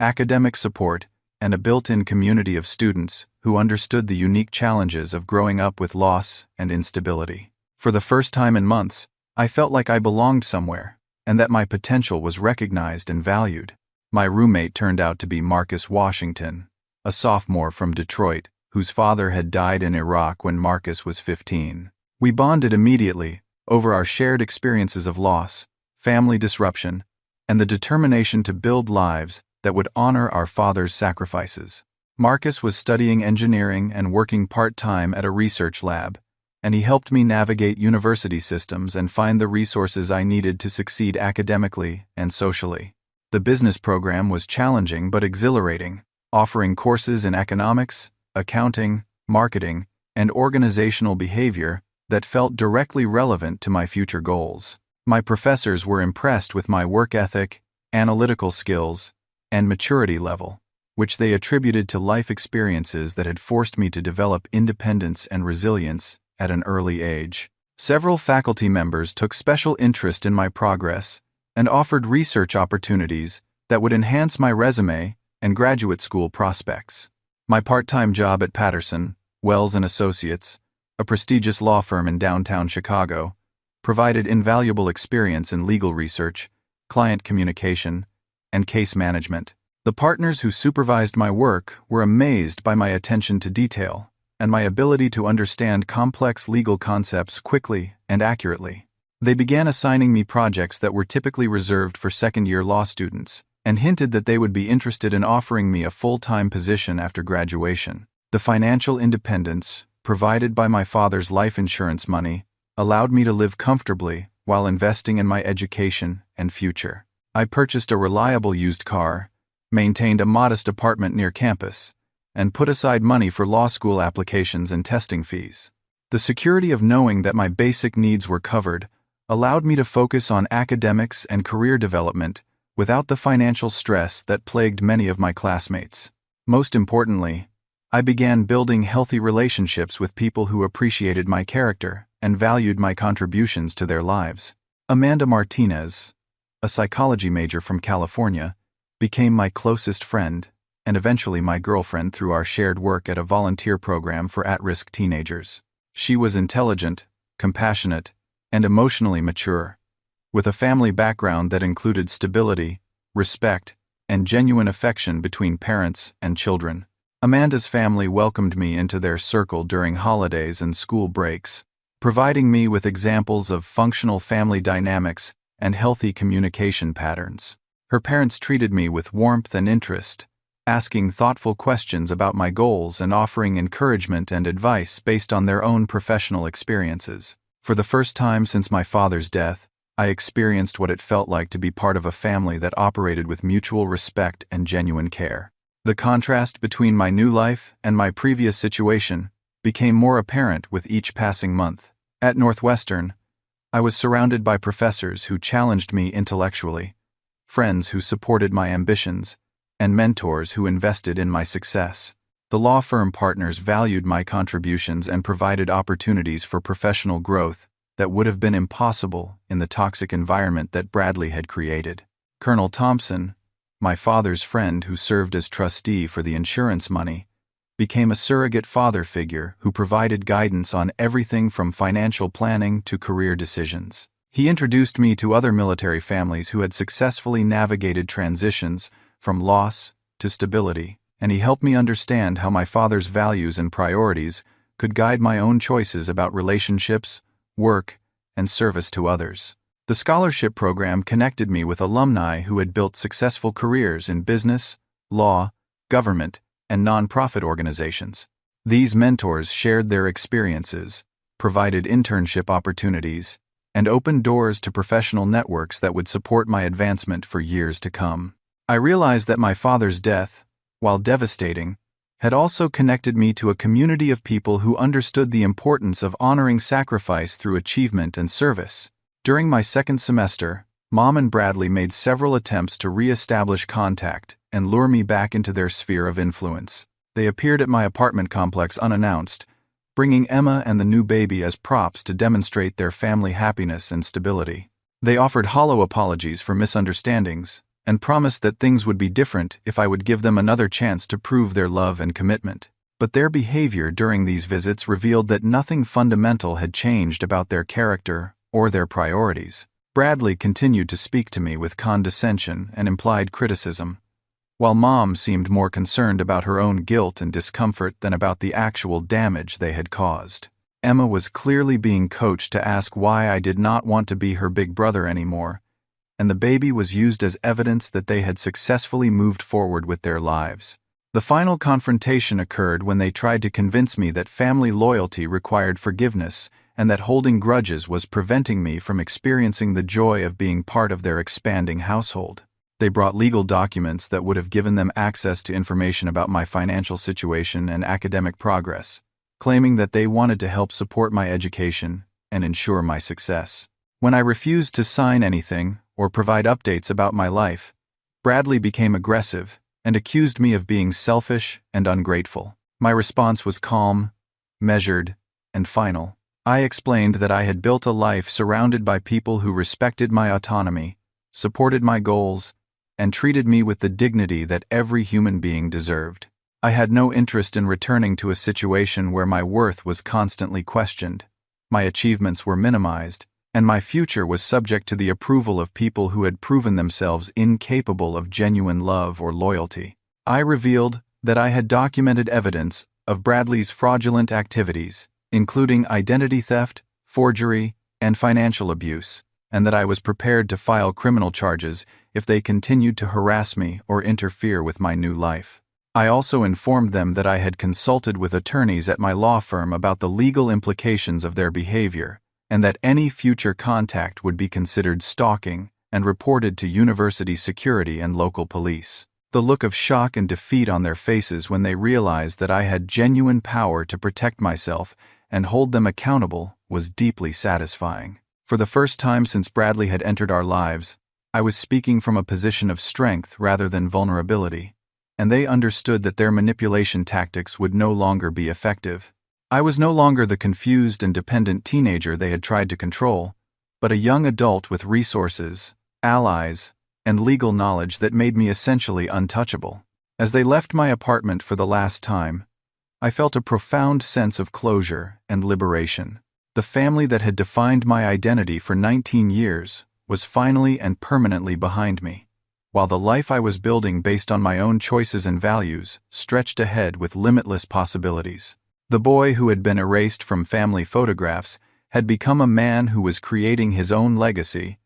academic support, and a built-in community of students who understood the unique challenges of growing up with loss and instability. For the first time in months, I felt like I belonged somewhere, and that my potential was recognized and valued. My roommate turned out to be Marcus Washington, a sophomore from Detroit, whose father had died in Iraq when Marcus was 15. We bonded immediately over our shared experiences of loss, family disruption, and the determination to build lives that would honor our father's sacrifices. Marcus was studying engineering and working part-time at a research lab, and he helped me navigate university systems and find the resources I needed to succeed academically and socially. The business program was challenging but exhilarating, offering courses in economics, accounting, marketing, and organizational behavior that felt directly relevant to my future goals. My professors were impressed with my work ethic, analytical skills, and maturity level, which they attributed to life experiences that had forced me to develop independence and resilience at an early age. Several faculty members took special interest in my progress and offered research opportunities that would enhance my resume and graduate school prospects. My part-time job at Patterson, Wells & Associates, a prestigious law firm in downtown Chicago, provided invaluable experience in legal research, client communication, and case management. The partners who supervised my work were amazed by my attention to detail and my ability to understand complex legal concepts quickly and accurately. They began assigning me projects that were typically reserved for second-year law students, and hinted that they would be interested in offering me a full-time position after graduation. The financial independence provided by my father's life insurance money allowed me to live comfortably while investing in my education and future. I purchased a reliable used car, maintained a modest apartment near campus, and put aside money for law school applications and testing fees. The security of knowing that my basic needs were covered allowed me to focus on academics and career development without the financial stress that plagued many of my classmates. Most importantly, I began building healthy relationships with people who appreciated my character and valued my contributions to their lives. Amanda Martinez, a psychology major from California, became my closest friend and eventually my girlfriend through our shared work at a volunteer program for at-risk teenagers. She was intelligent, compassionate, and emotionally mature, with a family background that included stability, respect, and genuine affection between parents and children. Amanda's family welcomed me into their circle during holidays and school breaks, providing me with examples of functional family dynamics and healthy communication patterns. Her parents treated me with warmth and interest, asking thoughtful questions about my goals and offering encouragement and advice based on their own professional experiences. For the first time since my father's death, I experienced what it felt like to be part of a family that operated with mutual respect and genuine care. The contrast between my new life and my previous situation became more apparent with each passing month. At Northwestern, I was surrounded by professors who challenged me intellectually, friends who supported my ambitions, and mentors who invested in my success. The law firm partners valued my contributions and provided opportunities for professional growth that would have been impossible in the toxic environment that Bradley had created. Colonel Thompson, my father's friend who served as trustee for the insurance money, became a surrogate father figure who provided guidance on everything from financial planning to career decisions. He introduced me to other military families who had successfully navigated transitions from loss to stability, and he helped me understand how my father's values and priorities could guide my own choices about relationships, work, and service to others. The scholarship program connected me with alumni who had built successful careers in business, law, government, and nonprofit organizations. These mentors shared their experiences, provided internship opportunities, and opened doors to professional networks that would support my advancement for years to come. I realized that my father's death, while devastating, had also connected me to a community of people who understood the importance of honoring sacrifice through achievement and service. During my second semester, Mom and Bradley made several attempts to re-establish contact and lure me back into their sphere of influence. They appeared at my apartment complex unannounced, bringing Emma and the new baby as props to demonstrate their family happiness and stability. They offered hollow apologies for misunderstandings and promised that things would be different if I would give them another chance to prove their love and commitment. But their behavior during these visits revealed that nothing fundamental had changed about their character or their priorities. Bradley continued to speak to me with condescension and implied criticism, while Mom seemed more concerned about her own guilt and discomfort than about the actual damage they had caused. Emma was clearly being coached to ask why I did not want to be her big brother anymore, and the baby was used as evidence that they had successfully moved forward with their lives. The final confrontation occurred when they tried to convince me that family loyalty required forgiveness and that holding grudges was preventing me from experiencing the joy of being part of their expanding household. They brought legal documents that would have given them access to information about my financial situation and academic progress, claiming that they wanted to help support my education and ensure my success. When I refused to sign anything or provide updates about my life, Bradley became aggressive and accused me of being selfish and ungrateful. My response was calm, measured, and final. I explained that I had built a life surrounded by people who respected my autonomy, supported my goals, and treated me with the dignity that every human being deserved. I had no interest in returning to a situation where my worth was constantly questioned, my achievements were minimized, and my future was subject to the approval of people who had proven themselves incapable of genuine love or loyalty. I revealed that I had documented evidence of Bradley's fraudulent activities, including identity theft, forgery, and financial abuse, and that I was prepared to file criminal charges if they continued to harass me or interfere with my new life. I also informed them that I had consulted with attorneys at my law firm about the legal implications of their behavior, and that any future contact would be considered stalking and reported to university security and local police. The look of shock and defeat on their faces when they realized that I had genuine power to protect myself and hold them accountable was deeply satisfying. For the first time since Bradley had entered our lives, I was speaking from a position of strength rather than vulnerability, and they understood that their manipulation tactics would no longer be effective. I was no longer the confused and dependent teenager they had tried to control, but a young adult with resources, allies, and legal knowledge that made me essentially untouchable. As they left my apartment for the last time, I felt a profound sense of closure and liberation. The family that had defined my identity for 19 years was finally and permanently behind me, while the life I was building based on my own choices and values stretched ahead with limitless possibilities. The boy who had been erased from family photographs had become a man who was creating his own legacy,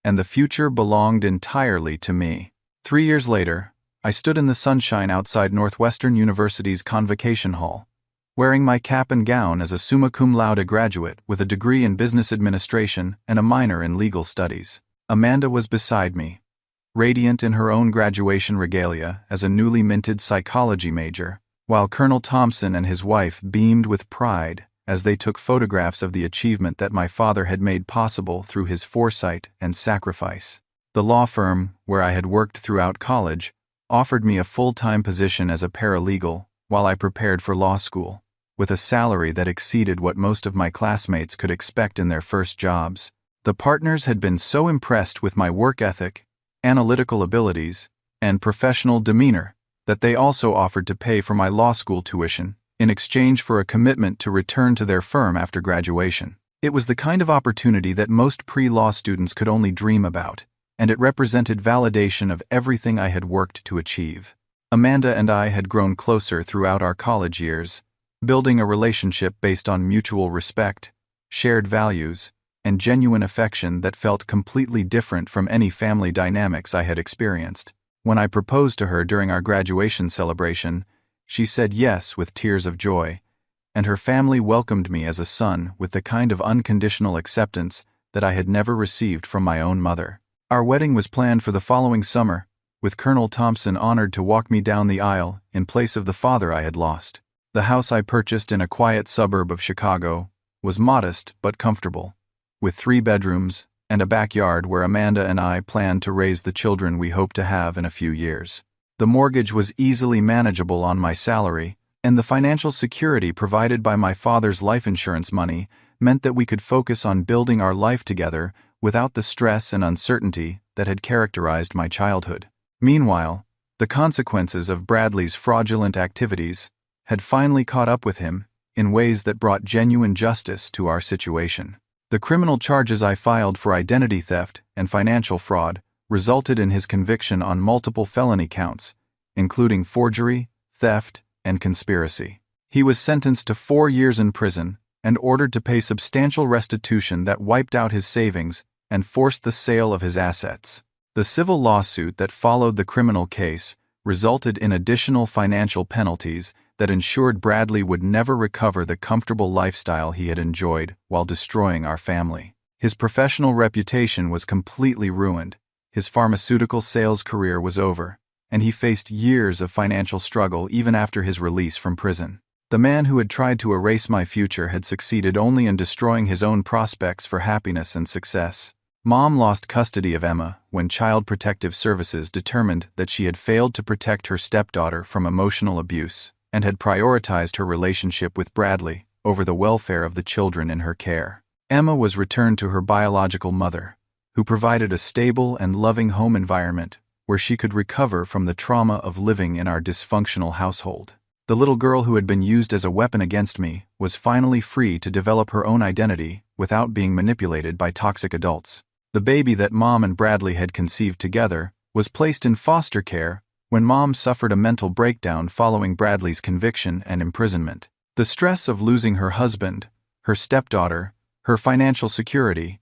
and the future belonged entirely to me. 3 years later, I stood in the sunshine outside Northwestern University's Convocation Hall, wearing my cap and gown as a summa cum laude graduate with a degree in business administration and a minor in legal studies. Amanda was beside me, radiant in her own graduation regalia as a newly minted psychology major, while Colonel Thompson and his wife beamed with pride as they took photographs of the achievement that my father had made possible through his foresight and sacrifice. The law firm, where I had worked throughout college, offered me a full-time position as a paralegal while I prepared for law school, with a salary that exceeded what most of my classmates could expect in their first jobs. The partners had been so impressed with my work ethic, analytical abilities, and professional demeanor that they also offered to pay for my law school tuition in exchange for a commitment to return to their firm after graduation. It was the kind of opportunity that most pre-law students could only dream about, and it represented validation of everything I had worked to achieve. Amanda and I had grown closer throughout our college years, building a relationship based on mutual respect, shared values, and genuine affection that felt completely different from any family dynamics I had experienced. When I proposed to her during our graduation celebration, she said yes with tears of joy, and her family welcomed me as a son with the kind of unconditional acceptance that I had never received from my own mother. Our wedding was planned for the following summer, with Colonel Thompson honored to walk me down the aisle in place of the father I had lost. The house I purchased in a quiet suburb of Chicago was modest but comfortable, with 3 bedrooms and a backyard where Amanda and I planned to raise the children we hoped to have in a few years. The mortgage was easily manageable on my salary, and the financial security provided by my father's life insurance money meant that we could focus on building our life together without the stress and uncertainty that had characterized my childhood. Meanwhile, the consequences of Bradley's fraudulent activities had finally caught up with him in ways that brought genuine justice to our situation. The criminal charges I filed for identity theft and financial fraud resulted in his conviction on multiple felony counts, including forgery, theft, and conspiracy. He was sentenced to 4 years in prison and ordered to pay substantial restitution that wiped out his savings and forced the sale of his assets. The civil lawsuit that followed the criminal case resulted in additional financial penalties that ensured Bradley would never recover the comfortable lifestyle he had enjoyed while destroying our family. His professional reputation was completely ruined, his pharmaceutical sales career was over, and he faced years of financial struggle even after his release from prison. The man who had tried to erase my future had succeeded only in destroying his own prospects for happiness and success. Mom lost custody of Emma when Child Protective Services determined that she had failed to protect her stepdaughter from emotional abuse and had prioritized her relationship with Bradley over the welfare of the children in her care. Emma was returned to her biological mother, who provided a stable and loving home environment where she could recover from the trauma of living in our dysfunctional household. The little girl who had been used as a weapon against me was finally free to develop her own identity without being manipulated by toxic adults. The baby that Mom and Bradley had conceived together was placed in foster care when Mom suffered a mental breakdown following Bradley's conviction and imprisonment. The stress of losing her husband, her stepdaughter, her financial security,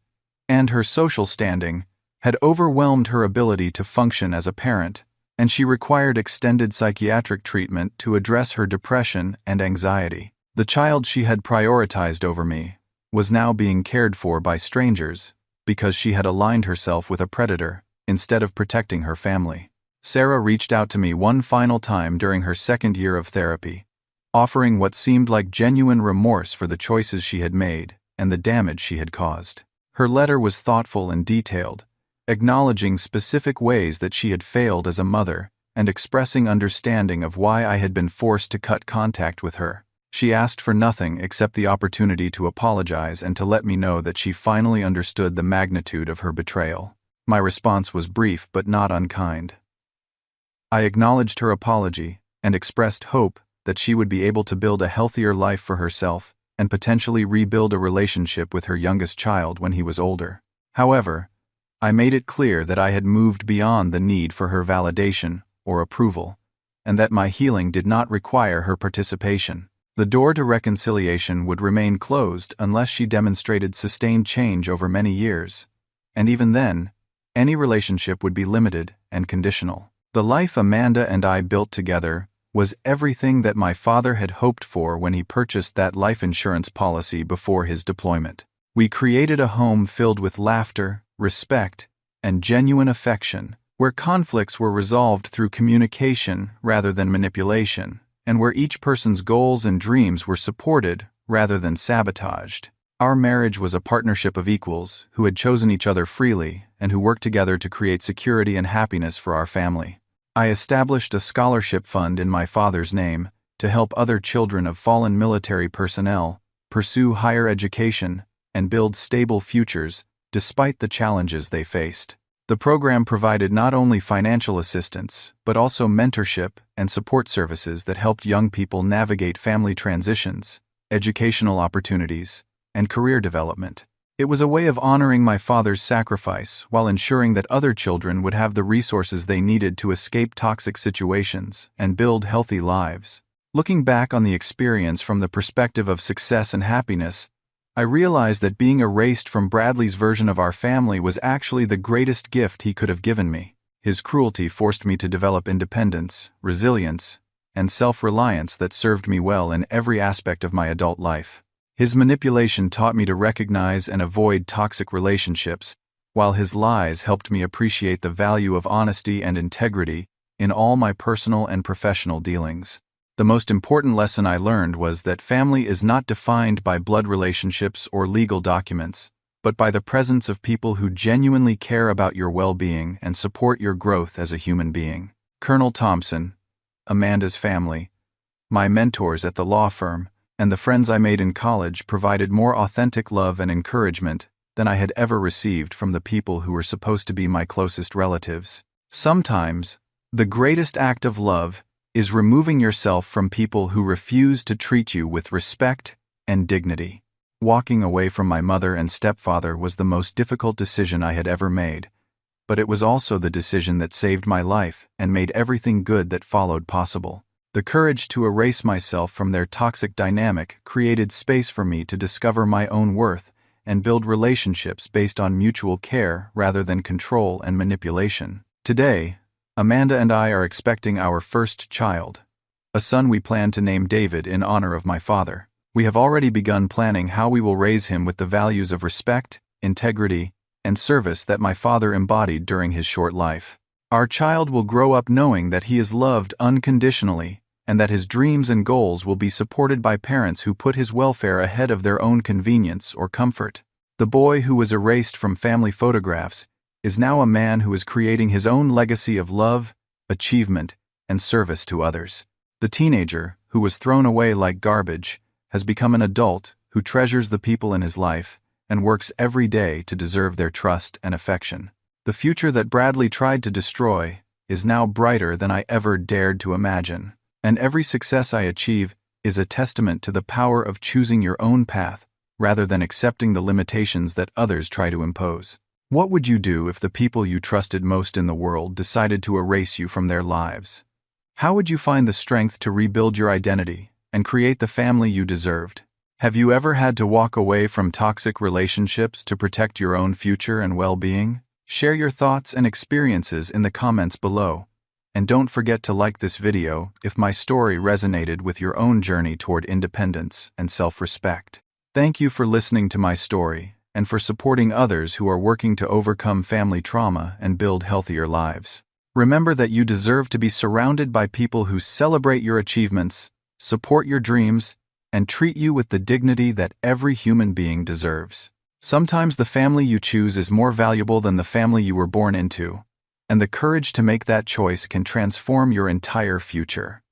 and her social standing had overwhelmed her ability to function as a parent, and she required extended psychiatric treatment to address her depression and anxiety. The child she had prioritized over me was now being cared for by strangers because she had aligned herself with a predator instead of protecting her family. Sarah reached out to me one final time during her second year of therapy, offering what seemed like genuine remorse for the choices she had made and the damage she had caused. Her letter was thoughtful and detailed, acknowledging specific ways that she had failed as a mother and expressing understanding of why I had been forced to cut contact with her. She asked for nothing except the opportunity to apologize and to let me know that she finally understood the magnitude of her betrayal. My response was brief but not unkind. I acknowledged her apology and expressed hope that she would be able to build a healthier life for herself and potentially rebuild a relationship with her youngest child when he was older. However, I made it clear that I had moved beyond the need for her validation or approval, and that my healing did not require her participation. The door to reconciliation would remain closed unless she demonstrated sustained change over many years, and even then, any relationship would be limited and conditional. The life Amanda and I built together was everything that my father had hoped for when he purchased that life insurance policy before his deployment. We created a home filled with laughter, respect, and genuine affection, where conflicts were resolved through communication rather than manipulation, and where each person's goals and dreams were supported rather than sabotaged. Our marriage was a partnership of equals who had chosen each other freely and who worked together to create security and happiness for our family. I established a scholarship fund in my father's name to help other children of fallen military personnel pursue higher education and build stable futures despite the challenges they faced. The program provided not only financial assistance, but also mentorship and support services that helped young people navigate family transitions, educational opportunities, and career development. It was a way of honoring my father's sacrifice while ensuring that other children would have the resources they needed to escape toxic situations and build healthy lives. Looking back on the experience from the perspective of success and happiness, I realized that being erased from Bradley's version of our family was actually the greatest gift he could have given me. His cruelty forced me to develop independence, resilience, and self-reliance that served me well in every aspect of my adult life. His manipulation taught me to recognize and avoid toxic relationships, while his lies helped me appreciate the value of honesty and integrity in all my personal and professional dealings. The most important lesson I learned was that family is not defined by blood relationships or legal documents, but by the presence of people who genuinely care about your well-being and support your growth as a human being. Colonel Thompson, Amanda's family, my mentors at the law firm, and the friends I made in college provided more authentic love and encouragement than I had ever received from the people who were supposed to be my closest relatives. Sometimes, the greatest act of love is removing yourself from people who refuse to treat you with respect and dignity. Walking away from my mother and stepfather was the most difficult decision I had ever made, but it was also the decision that saved my life and made everything good that followed possible. The courage to erase myself from their toxic dynamic created space for me to discover my own worth and build relationships based on mutual care rather than control and manipulation. Today, Amanda and I are expecting our first child, a son we plan to name David in honor of my father. We have already begun planning how we will raise him with the values of respect, integrity, and service that my father embodied during his short life. Our child will grow up knowing that he is loved unconditionally and that his dreams and goals will be supported by parents who put his welfare ahead of their own convenience or comfort. The boy who was erased from family photographs is now a man who is creating his own legacy of love, achievement, and service to others. The teenager, who was thrown away like garbage, has become an adult who treasures the people in his life and works every day to deserve their trust and affection. The future that Bradley tried to destroy is now brighter than I ever dared to imagine, and every success I achieve is a testament to the power of choosing your own path rather than accepting the limitations that others try to impose. What would you do if the people you trusted most in the world decided to erase you from their lives? How would you find the strength to rebuild your identity and create the family you deserved? Have you ever had to walk away from toxic relationships to protect your own future and well-being? Share your thoughts and experiences in the comments below. And don't forget to like this video if my story resonated with your own journey toward independence and self-respect. Thank you for listening to my story and for supporting others who are working to overcome family trauma and build healthier lives. Remember that you deserve to be surrounded by people who celebrate your achievements, support your dreams, and treat you with the dignity that every human being deserves. Sometimes the family you choose is more valuable than the family you were born into, and the courage to make that choice can transform your entire future.